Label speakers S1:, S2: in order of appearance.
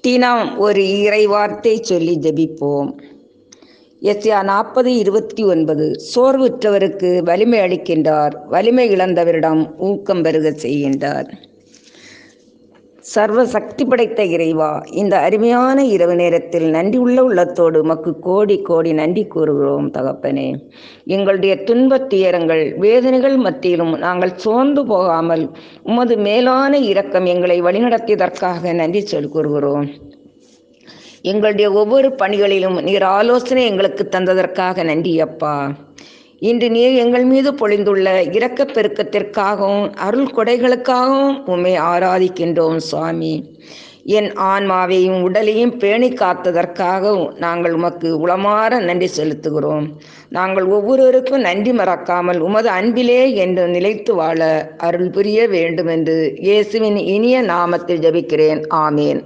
S1: தினம் ஒரு இறை வார்த்தை சொல்லி ஜெபிப்போம். எஸ்யா 40:29. சோர்வுற்றவருக்கு வலிமை அளிக்கின்றார், வலிமை இழந்தவரிடம் ஊக்கம் பெருகச் செய்கின்றார். சர்வ சக்தி படைத்த இறைவா, இந்த அருமையான இரவு நேரத்தில் நன்றி உள்ள உள்ளத்தோடு உமக்கு கோடி கோடி நன்றி கூறுகிறோம் தகப்பனே. எங்களுடைய துன்பத் துயரங்கள் வேதனைகள் மத்தியிலும் நாங்கள் சோர்ந்து போகாமல் உமது மேலான இரக்கம் எங்களை வழிநடத்தியதற்காக நன்றி கூறுகிறோம். எங்களுடைய ஒவ்வொரு பணிகளிலும் நீர் ஆலோசனை எங்களுக்கு தந்ததற்காக நன்றி அப்பா. இன்று நீர் எங்கள் மீது பொழிந்துள்ள இரக்கப் பெருக்கத்திற்காகவும் அருள் கொடைகளுக்காகவும் உம்மை ஆராதிக்கின்றோம் சுவாமி. என் ஆன்மாவையும் உடலையும் பேணி காத்ததற்காகவும் நாங்கள் உமக்கு உளமாற நன்றி செலுத்துகிறோம். நாங்கள் ஒவ்வொருவருக்கும் நன்றி மறக்காமல் உமது அன்பிலே என்று நிலைத்து வாழ அருள் புரிய வேண்டும் என்று இயேசுவின் இனிய நாமத்தில் ஜெபிக்கிறேன். ஆமேன்.